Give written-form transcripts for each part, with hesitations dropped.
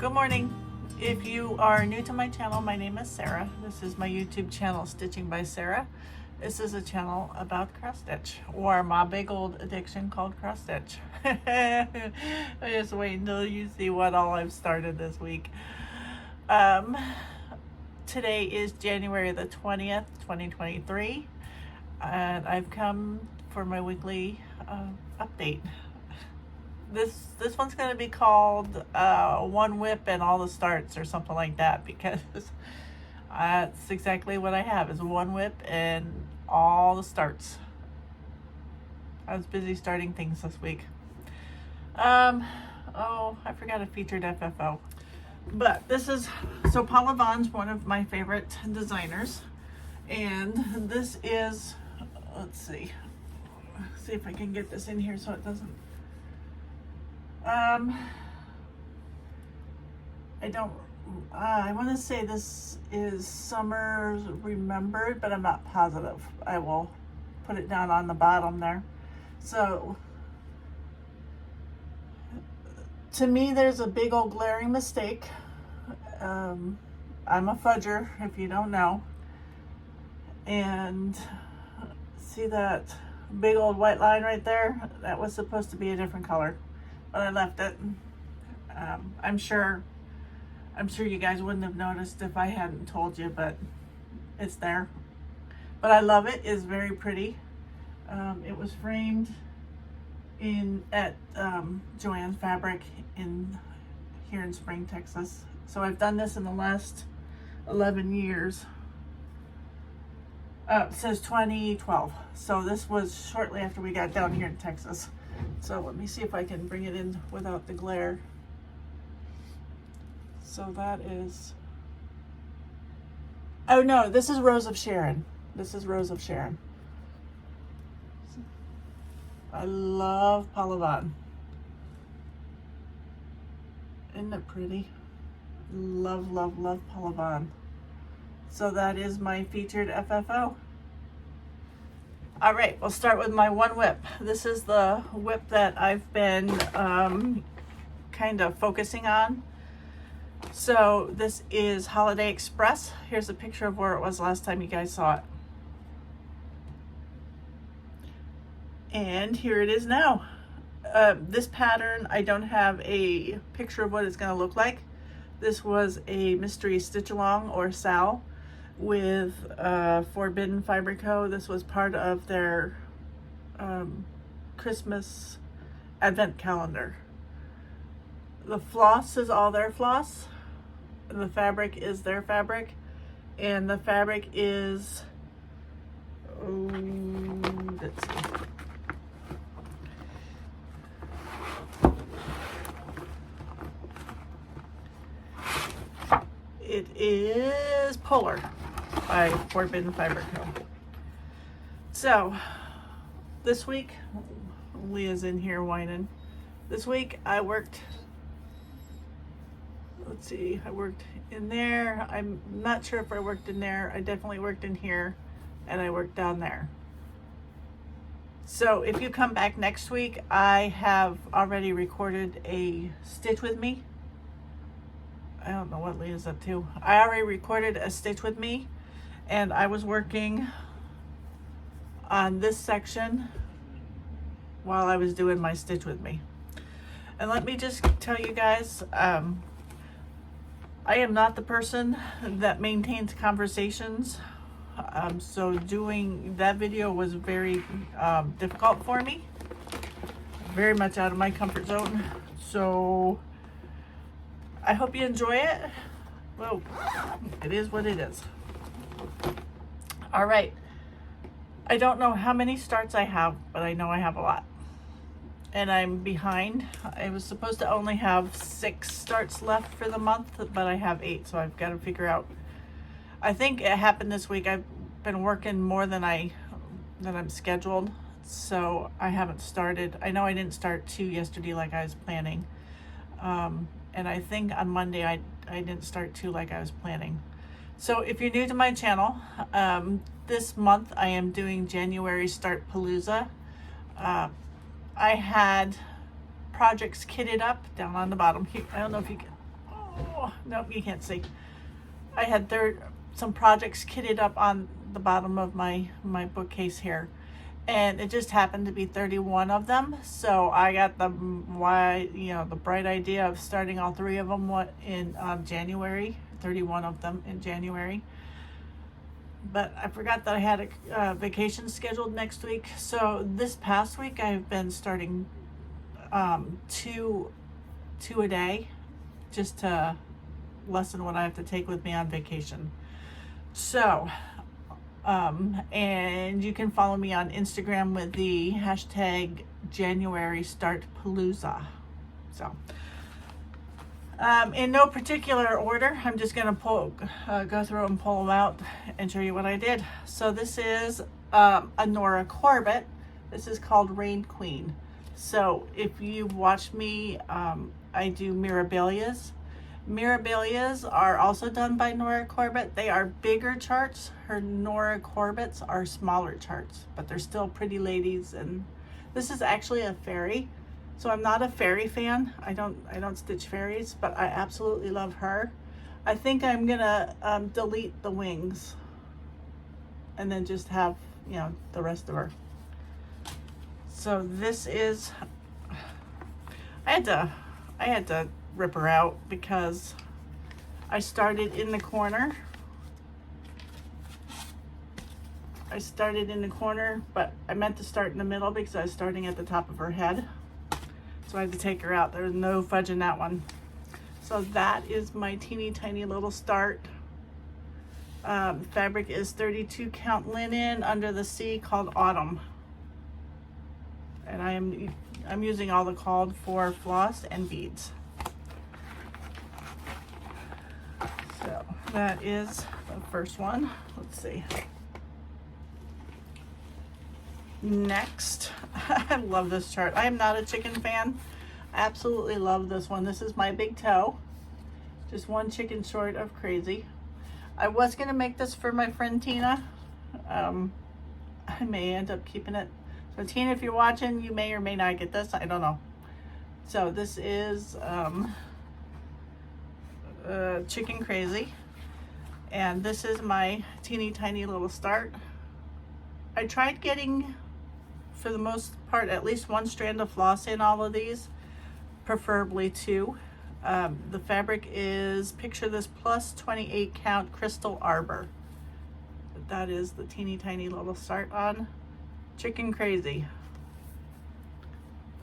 Good morning. If you are new to my channel, my name is Sarah. This is my YouTube channel, Stitching by Sarah. This is a channel about cross stitch, or my big old addiction called cross stitch. Just wait until you see what all I've started this week. Today is January the 20th, 2023, and I've come for my weekly update. This one's going to be called One WIP and All the Starts or something like that, because that's exactly what I have, is one WIP and all the starts. I was busy starting things this week. Oh, I forgot a featured FFO. But this is, so Paula Vaughan's one of my favorite designers, and this is, let's see if I can get this in here so it doesn't, I want to say this is Summer's Remembered, but I'm not positive. I will put it down on the bottom there. So to me, there's a big old glaring mistake. I'm a fudger, if you don't know. And see that big old white line right there? That was supposed to be a different color, but I left it. I'm sure you guys wouldn't have noticed if I hadn't told you, but it's there. But I love it. It's very pretty. It was framed at Joann's Fabric here in Spring, Texas. So I've done this in the last 11 years. It says 2012. So this was shortly after we got down here in Texas. So let me see if I can bring it in without the glare. So that is, oh no, this is Rose of Sharon. This is Rose of Sharon. I love Paula Vaughan. Isn't it pretty? Love, love, love Paula Vaughan. So that is my featured FFO. All right, we'll start with my one WIP. This is the WIP that I've been kind of focusing on. So this is Holiday Express. Here's a picture of where it was last time you guys saw it. And here it is now. This pattern, I don't have a picture of what it's going to look like. This was a mystery stitch along, or SAL, with Forbidden Fiber Co. This was part of their Christmas advent calendar. The floss is all their floss. The fabric is their fabric. And the fabric is, let's see. It is Polar by Forbidden Fiber Co. So this week, Leah's in here whining. This week I worked, let's see, I worked in there. I'm not sure if I worked in there. I definitely worked in here, and I worked down there. So if you come back next week, I have already recorded a Stitch With Me. I don't know what Leah's up to. I already recorded a Stitch With Me, and I was working on this section while I was doing my Stitch With Me. And let me just tell you guys, I am not the person that maintains conversations. So doing that video was very difficult for me. Very much out of my comfort zone. So I hope you enjoy it. Well, it is what it is. All right. I don't know how many starts I have, but I know I have a lot. And I'm behind. I was supposed to only have 6 starts left for the month, but I have 8, so I've got to figure out. I think it happened this week. I've been working more than I'm scheduled, so I haven't started. I know I didn't start 2 yesterday like I was planning. And I think on Monday I didn't start 2 like I was planning. So if you're new to my channel, this month I am doing January Start Palooza. I had projects kitted up down on the bottom here. I don't know if you can, Oh, nope, you can't see. I had some projects kitted up on the bottom of my bookcase here, and it just happened to be 31 of them. So I got the bright idea of starting all 3 of them in January, 31 of them in January. But I forgot that I had a vacation scheduled next week. So this past week I've been starting 2 a day, just to lessen what I have to take with me on vacation. So and you can follow me on Instagram with the hashtag JanuaryStartPalooza. So in no particular order, I'm just going to go through and pull them out and show you what I did. So this is a Nora Corbett. This is called Rain Queen. So if you've watched me, I do Mirabilias. Mirabilias are also done by Nora Corbett. They are bigger charts. Her Nora Corbett's are smaller charts, but they're still pretty ladies. And this is actually a fairy. So I'm not a fairy fan. I don't stitch fairies, but I absolutely love her. I think I'm gonna delete the wings and then just have, the rest of her. So this is, I had to rip her out because I started in the corner. But I meant to start in the middle because I was starting at the top of her head. So I had to take her out. There's no fudging that one. So that is my teeny tiny little start. Fabric is 32 count linen under the sea called Autumn. And I'm using all the called for floss and beads. So that is the first one. Let's see. Next, I love this chart. I am not a chicken fan. I absolutely love this one. This is my big toe. Just one chicken short of crazy. I was going to make this for my friend Tina. I may end up keeping it. So Tina, if you're watching, you may or may not get this. I don't know. So this is Chicken Crazy. And this is my teeny tiny little start. I tried getting, for the most part, at least one strand of floss in all of these, preferably 2. The fabric is, picture this, plus 28 count crystal arbor. But that is the teeny tiny little start on Chicken Crazy.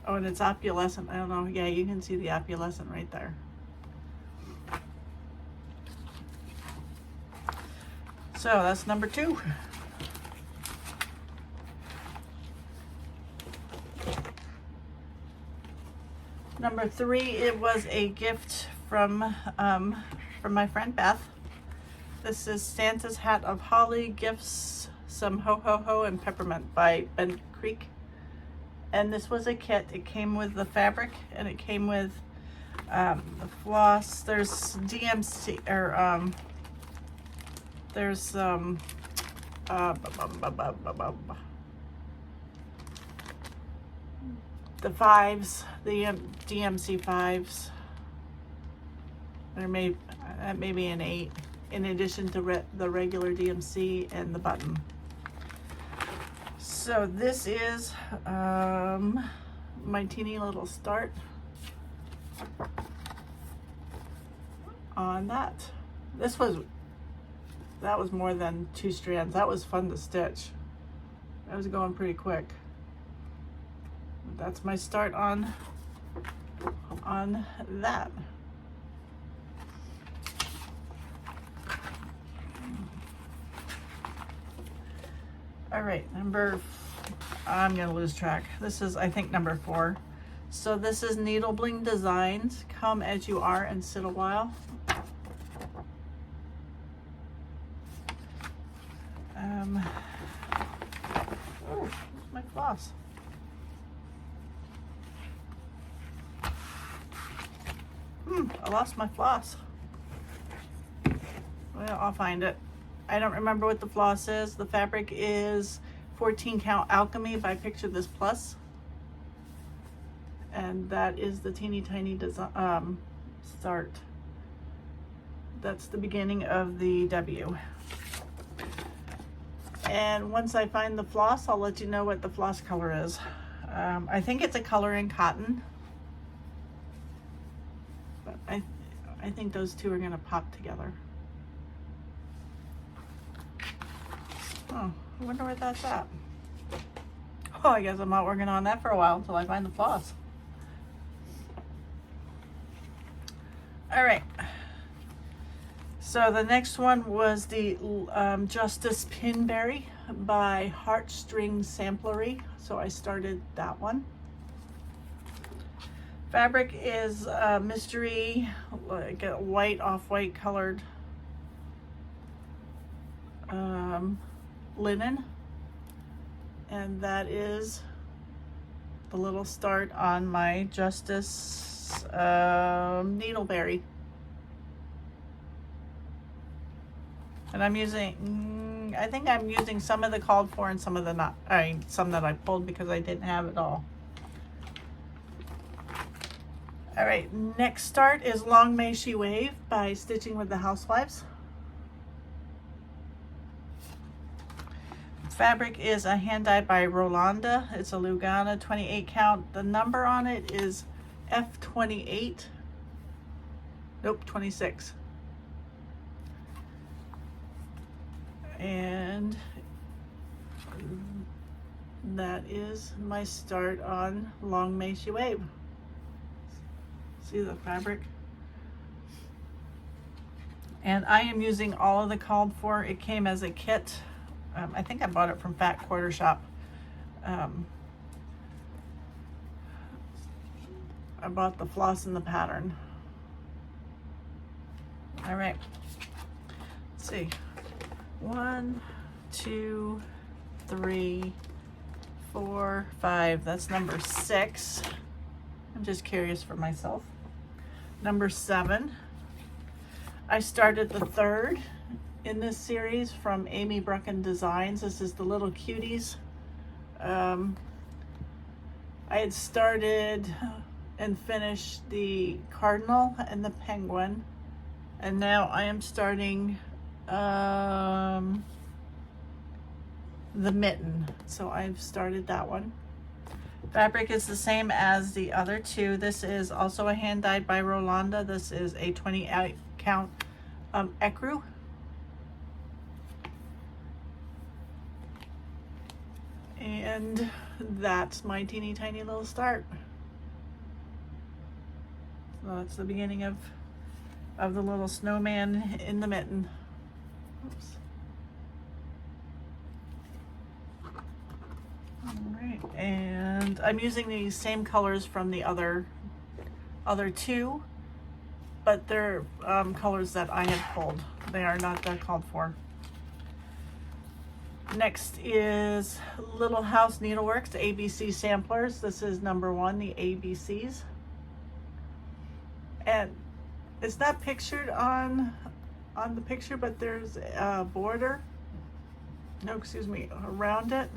Oh, and it's opalescent. I don't know. Yeah, you can see the opalescent right there. So that's number 2. Number 3, it was a gift from my friend Beth. This is Santa's Hat of Holly Gifts, Some Ho Ho Ho and Peppermint by Ben Creek. And this was a kit. It came with the fabric and it came with the floss. There's DMC, or there's some the 5s, the DMC 5s. There may be an 8 in addition to the regular DMC and the button. So this is my teeny little start on that. That was more than 2 strands. That was fun to stitch. That was going pretty quick. That's my start on that. All right, I'm gonna lose track. This is, I think, number 4. So this is Needle Bling Designs, Come As You Are and Sit a While. Oh, my floss. I lost my floss. Well, I'll find it. I don't remember what the floss is. The fabric is 14 count Alchemy by Picture This Plus. And that is the teeny tiny design, start. that's the beginning of the W. And once I find the floss, I'll let you know what the floss color is. I think it's a color in cotton, but I think those two are gonna pop together. Oh, I wonder where that's at. Oh, I guess I'm not working on that for a while until I find the floss. All right. So the next one was the Justice Pinberry by Heartstrings Samplery. So I started that one. Fabric is mystery, like a white, off-white colored linen. And that is the little start on my Justice Needleberry. And I'm using, I think I'm using some of the called for and some of the not, some that I pulled because I didn't have it all. All right, next start is Long May She Wave by Stitching with the Housewives. Fabric is a hand dye by Rolanda. It's a Lugana 28 count. The number on it is F28. Nope, 26. And that is my start on Long May She Wave. See the fabric? And I am using all of the called for. It came as a kit. I think I bought it from Fat Quarter Shop. I bought the floss and the pattern. All right, let's see. 1, 2, 3, 4, 5. That's number 6. I'm just curious for myself. Number 7. I started the 3rd in this series from Amy Bruecken Designs. This is the little cuties. I had started and finished the cardinal and the penguin, and now I am starting the mitten. So I've started that one. Fabric is the same as the other two. This is also a hand dyed by Rolanda. This is a 28 count Evru. And that's my teeny tiny little start. So that's the beginning of the little snowman in the mitten. Oops. All right, and I'm using these same colors from the other two, but they're colors that I had pulled. They are not that called for. Next is Little House Needleworks ABC Samplers. This is number 1, the ABCs. And it's not pictured on the picture, but there's a border, no, excuse me, around it.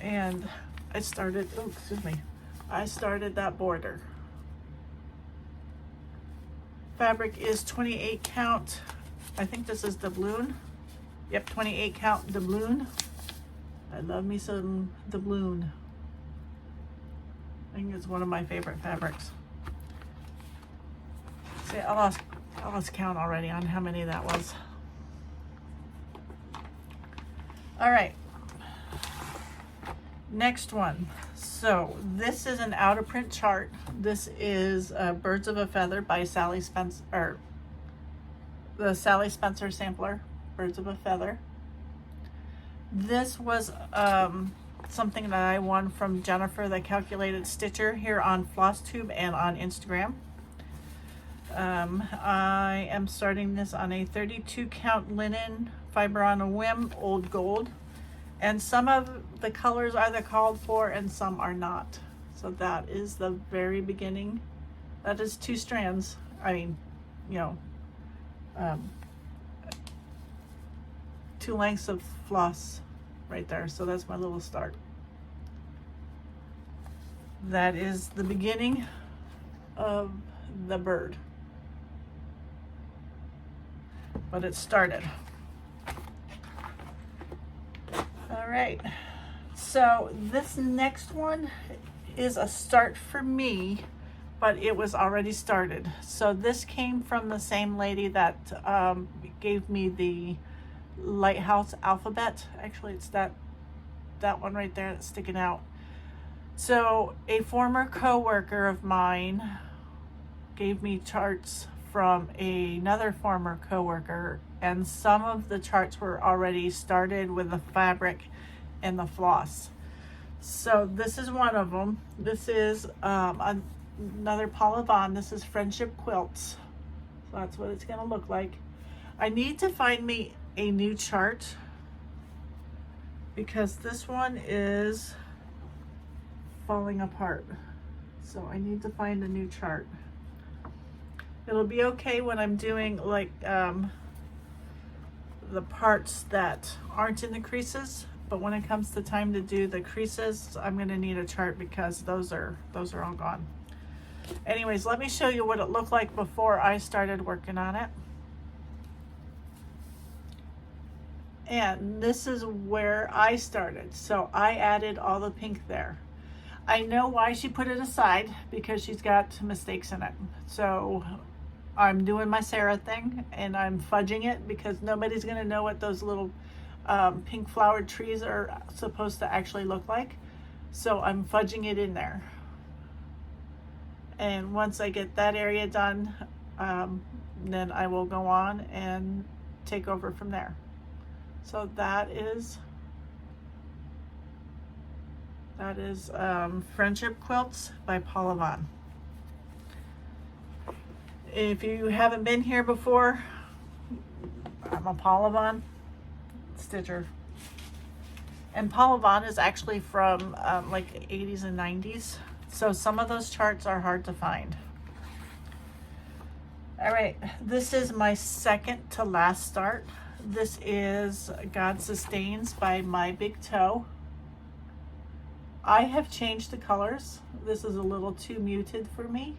And I started, oh, excuse me, I started that border. Fabric is 28 count. I think this is doubloon. Yep, 28 count doubloon. I love me some doubloon. I think it's one of my favorite fabrics. See, I lost count already on how many that was. All right. Next one. So this is an out of print chart. This is Birds of a Feather by Sally Spencer, or the Sally Spencer sampler, Birds of a Feather. This was something that I won from Jennifer, the Calculated Stitcher, here on Flosstube and on Instagram. I am starting this on a 32 count linen fiber on a whim, old gold. And some of the colors are either called for and some are not. So that is the very beginning. That is 2 strands. I mean, you know, 2 lengths of floss right there. So that's my little start. That is the beginning of the bird. but it started. All right, so this next one is a start for me, but it was already started. So this came from the same lady that gave me the lighthouse alphabet. Actually, it's that one right there that's sticking out. So a former co-worker of mine gave me charts from another former co-worker, and some of the charts were already started with the fabric and the floss. So this is one of them. This is another Paula Vaughan. This is Friendship Quilts. So that's what it's gonna look like. I need to find me a new chart because this one is falling apart. So I need to find a new chart. It'll be okay when I'm doing like the parts that aren't in the creases, but when it comes to time to do the creases, I'm gonna need a chart because those are all gone. Anyways, let me show you what it looked like before I started working on it. And this is where I started. So I added all the pink there. I know why she put it aside, because she's got mistakes in it. So I'm doing my Sarah thing and I'm fudging it because nobody's gonna know what those little pink flowered trees are supposed to actually look like. So I'm fudging it in there. And once I get that area done, then I will go on and take over from there. So that is Friendship Quilts by Paula Vaughan. If you haven't been here before, I'm a Paula Vaughan stitcher. And Paula Vaughan is actually from like the 80s and 90s. So some of those charts are hard to find. All right, this is my second to last start. This is God Sustains by My Big Toe. I have changed the colors. This is a little too muted for me.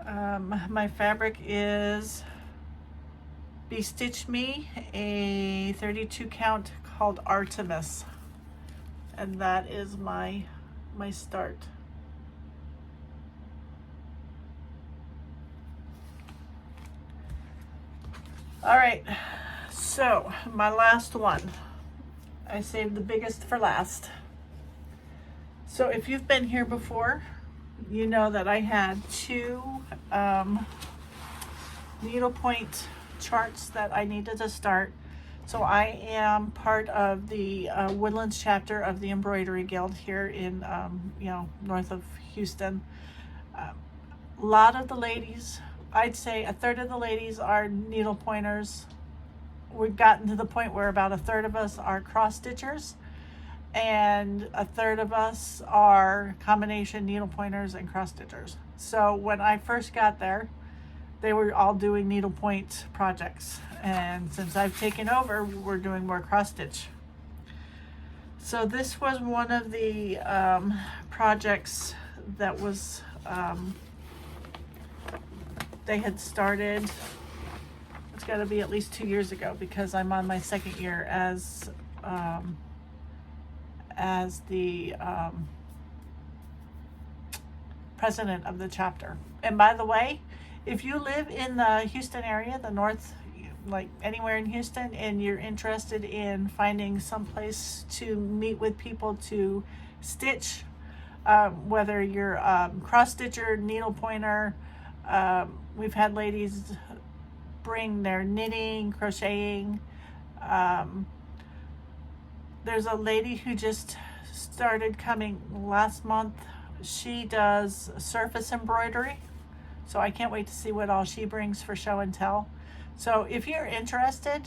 My fabric is BeStitchme, a 32 count called Artemis. And that is my start. All right, so my last one. I saved the biggest for last. So if you've been here before, you know that I had two needlepoint charts that I needed to start. So I am part of the Woodlands chapter of the Embroidery Guild here in, north of Houston. A lot of the ladies, I'd say a third of the ladies are needle pointers. We've gotten to the point where about a third of us are cross stitchers and a third of us are combination needle pointers and cross stitchers. So when I first got there, they were all doing needlepoint projects. And since I've taken over, we're doing more cross stitch. So this was one of the projects that was, they had started, it's got to be at least 2 years ago because I'm on my second year as the president of the chapter. And by the way, if you live in the Houston area, the north, like anywhere in Houston, and you're interested in finding some place to meet with people to stitch, whether you're a cross stitcher, needle pointer, we've had ladies bring their knitting, crocheting. There's a lady who just started coming last month. She does surface embroidery. So I can't wait to see what all she brings for show and tell. So if you're interested,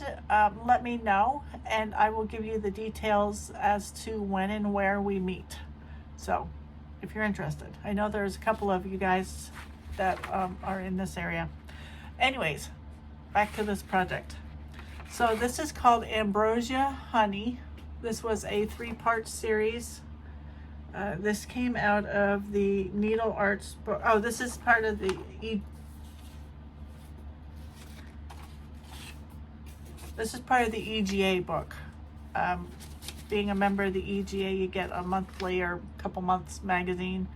let me know and I will give you the details as to when and where we meet. So if you're interested, I know there's a couple of you guys that are in this area. Anyways, back to this project. So this is called Ambrosia Honey. This was a 3-part series. This came out of the Needle Arts book. Oh, this is part of the This is part of the EGA book. Being a member of the EGA, you get a monthly or couple months magazine.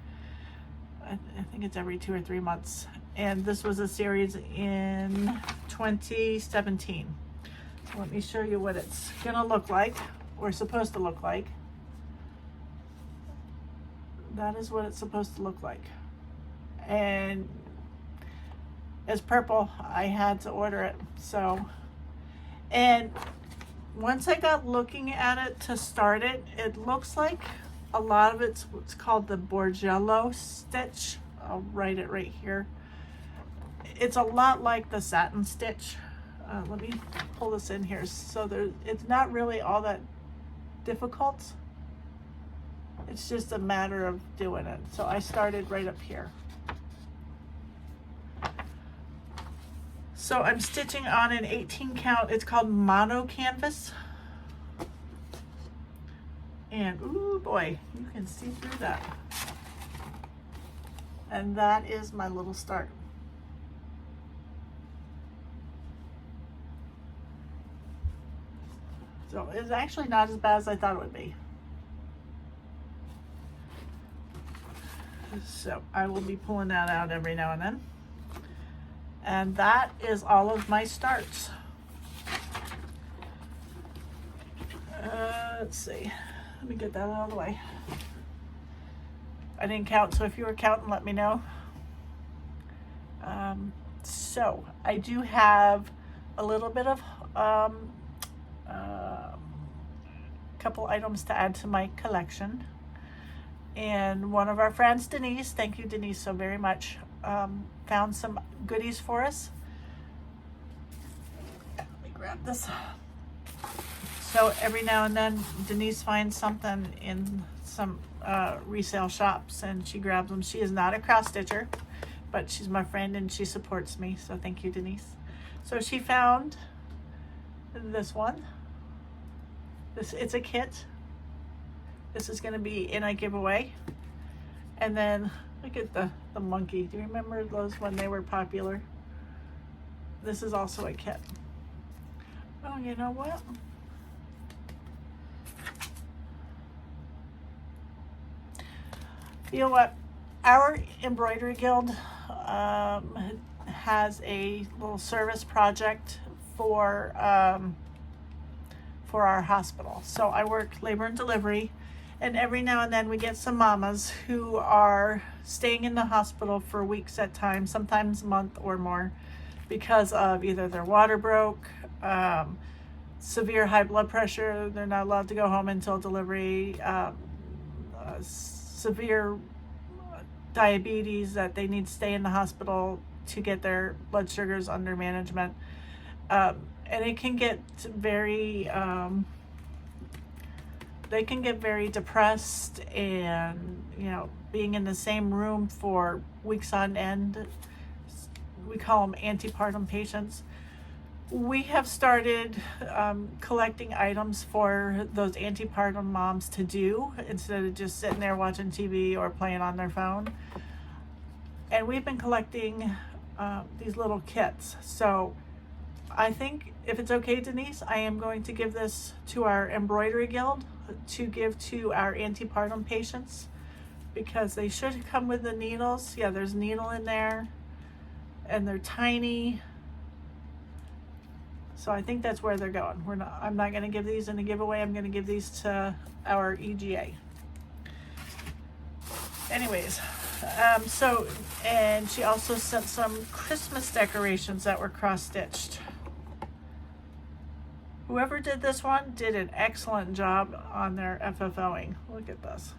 I think it's every 2 or 3 months. And this was a series in 2017. So let me show you what it's gonna look like, or supposed to look like. That is what it's supposed to look like. And it's purple. I had to order it. So, and once I got looking at it to start it, it looks like a lot of it's what's called the Borgello stitch. I'll write it right here. It's a lot like the satin stitch. Let me pull this in here. So it's not really all that difficult. It's just a matter of doing it. So I started right up here. So I'm stitching on an 18 count. It's called Monocanvas. And ooh boy, you can see through that. And that is my little start. So it's actually not as bad as I thought it would be. So I will be pulling that out every now and then. And that is all of my starts. Let's see. Let me get that out of the way. I didn't count, so if you were counting, let me know. So I do have a little bit of couple items to add to my collection. And one of our friends, Denise, thank you Denise so very much, found some goodies for us. Let me grab this. So every now and then Denise finds something in some resale shops and she grabs them. She is not a cross stitcher, but she's my friend and she supports me, so thank you Denise. So she found this one. It's a kit. This is going to be in a giveaway. And then look at the monkey. Do you remember those when they were popular? This is also a kit. Oh, you know what? You know what? Our embroidery guild has a little service project for our hospital. So I work labor and delivery, and every now and then we get some mamas who are staying in the hospital for weeks at times, sometimes a month or more, because of either their water broke, severe high blood pressure, they're not allowed to go home until delivery, severe diabetes that they need to stay in the hospital to get their blood sugars under management. And it can get very, they can get very depressed, and, you know, being in the same room for weeks on end. We call them antepartum patients. We have started collecting items for those antepartum moms to do instead of just sitting there watching TV or playing on their phone. And we've been collecting these little kits. So I think if it's okay, Denise, I am going to give this to our embroidery guild to give to our antepartum patients, because they should come with the needles. Yeah, there's needle in there and they're tiny. So I think that's where they're going. I'm not going to give these in a giveaway. I'm going to give these to our EGA. Anyways, so, and she also sent some Christmas decorations that were cross-stitched. Whoever did this one did an excellent job on their FFOing. Look at this.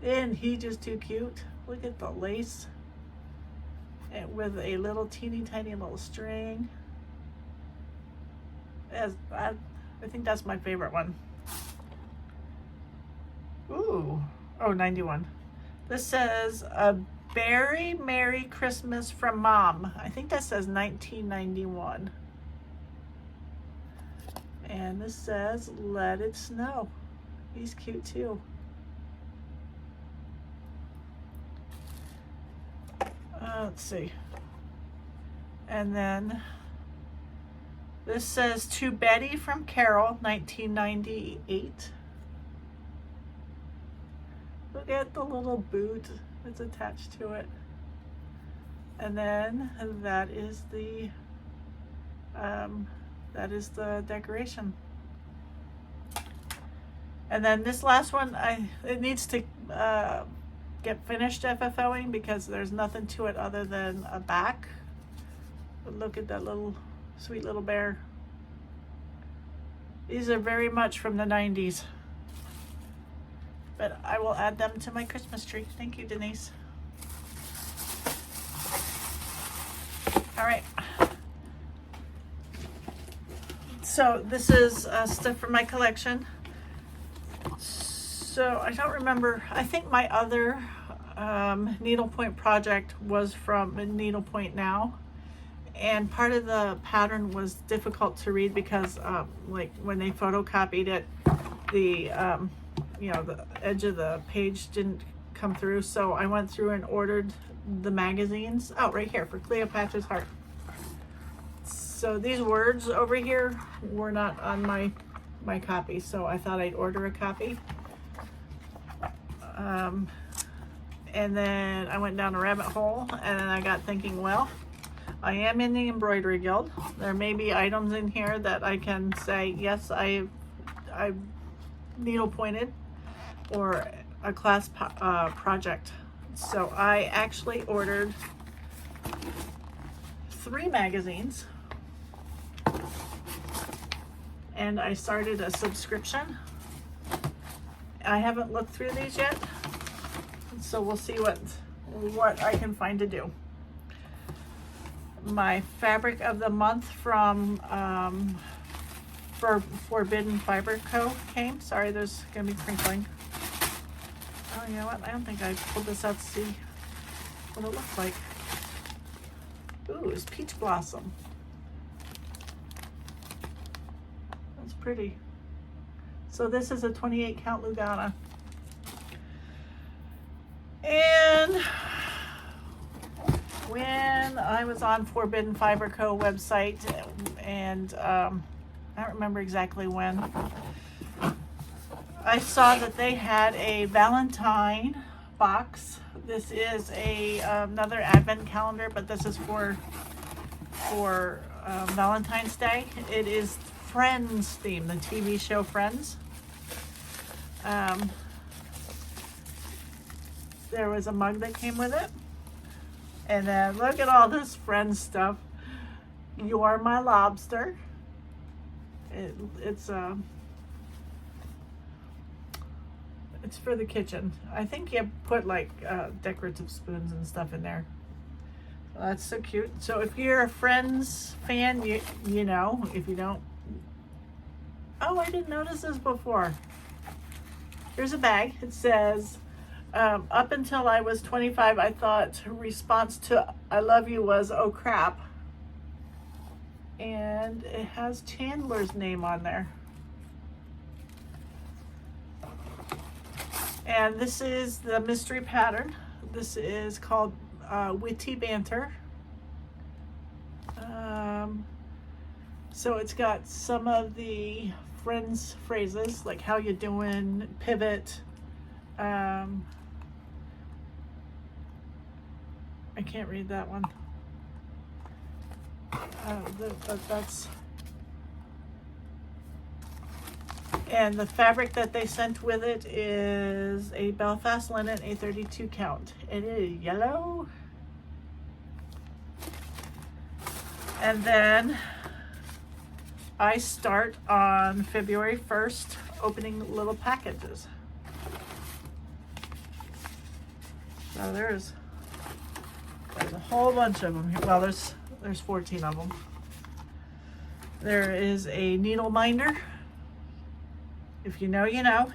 Isn't he just too cute? Look at the lace. And with a little teeny tiny little string. I think that's my favorite one. Ooh. Oh, 91. This says, a very Merry Christmas from Mom. I think that says 1991. And this says, Let It Snow. He's cute too. Let's see. And then This says To Betty from Carol, 1998. Look at the little boot that's attached to it. And then that is the decoration. And then this last one, it needs to get finished FFOing because there's nothing to it other than a back. But look at that little sweet little bear. These are very much from the 90s. But I will add them to my Christmas tree. Thank you, Denise. All right. So this is stuff from my collection. So I don't remember, I think my other needlepoint project was from Needlepoint Now. And part of the pattern was difficult to read because like when they photocopied it, the the edge of the page didn't come through. So I went through and ordered the magazines. Oh, right here for Cleopatra's Heart. So these words over here were not on my copy, so I thought I'd order a copy. And then I went down a rabbit hole, and then I got thinking, well, I am in the embroidery guild. There may be items in here that I can say, yes, I needle pointed, or a class project. So I actually ordered 3 magazines, and I started a subscription. I haven't looked through these yet, so we'll see what I can find to do. My fabric of the month from for Forbidden Fiber Co. came. Sorry, there's gonna be crinkling. Oh, you know what? I don't think I pulled this out to see what it looks like. Ooh, it's Peach Blossom. That's pretty. So this is a 28 count Lugana. And when I was on Forbidden Fiber Co. website, and I don't remember exactly when, I saw that they had a Valentine box. This is another advent calendar, but this is for Valentine's Day. It is Friends theme, the TV show Friends. There was a mug that came with it. And then look at all this Friends stuff. You're my lobster. It's for the kitchen. I think you put like decorative spoons and stuff in there. Well, that's so cute. So if you're a Friends fan, you know. If you don't, oh, I didn't notice this before. Here's a bag. It says, up until I was 25, I thought response to I love you was oh crap. And it has Chandler's name on there. And this is the mystery pattern. This is called Witty Banter. So it's got some of the Friends phrases, like how you doing, pivot. I can't read that one. That's, and the fabric that they sent with it is a Belfast linen, a 32 count. It is yellow. And then I start on February 1st opening little packages. So there's a whole bunch of them here. Well, there's 14 of them. There is a needle minder. If you know, you know.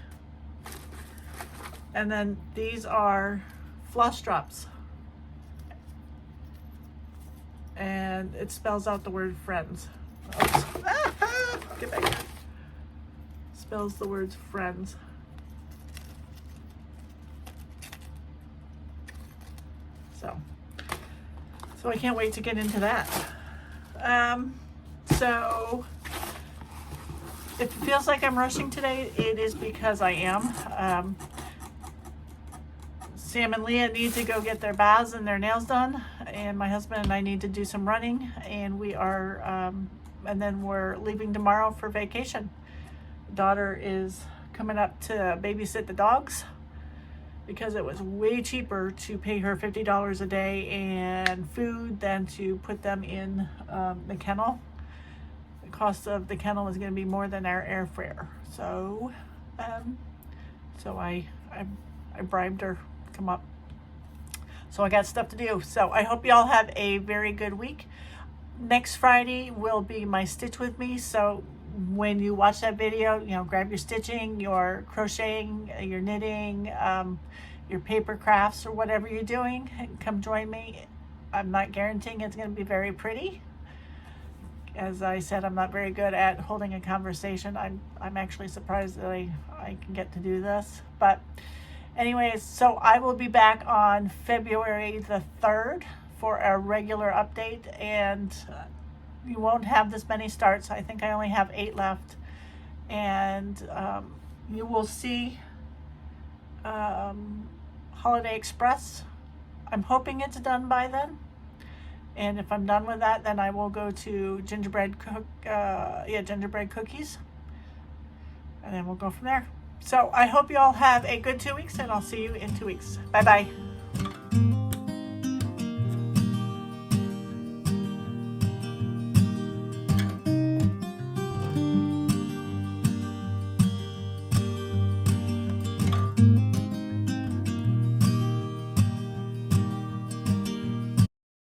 And then these are floss drops. And it spells out the word friends. Oops. Get back here. Spells the words friends. So I can't wait to get into that. So if it feels like I'm rushing today, it is because I am. Sam and Leah need to go get their baths and their nails done, and my husband and I need to do some running, and we are, and then we're leaving tomorrow for vacation. Daughter is coming up to babysit the dogs because it was way cheaper to pay her $50 a day and food than to put them in the kennel. The cost of the kennel is going to be more than our airfare. So, I bribed her to come up. So I got stuff to do. So I hope y'all have a very good week. Next Friday will be my Stitch With Me. So when you watch that video, you know, grab your stitching, your crocheting, your knitting, your paper crafts, or whatever you're doing, come join me. I'm not guaranteeing it's going to be very pretty. As I said, I'm not very good at holding a conversation. I'm actually surprised that I can get to do this. But anyways, so I will be back on February the 3rd for a regular update, and you won't have this many starts. I think I only have 8 left, and you will see Holiday Express. I'm hoping it's done by then, and if I'm done with that, then I will go to gingerbread cookies, and then we'll go from there. So I hope you all have a good 2 weeks, and I'll see you in 2 weeks. Bye bye.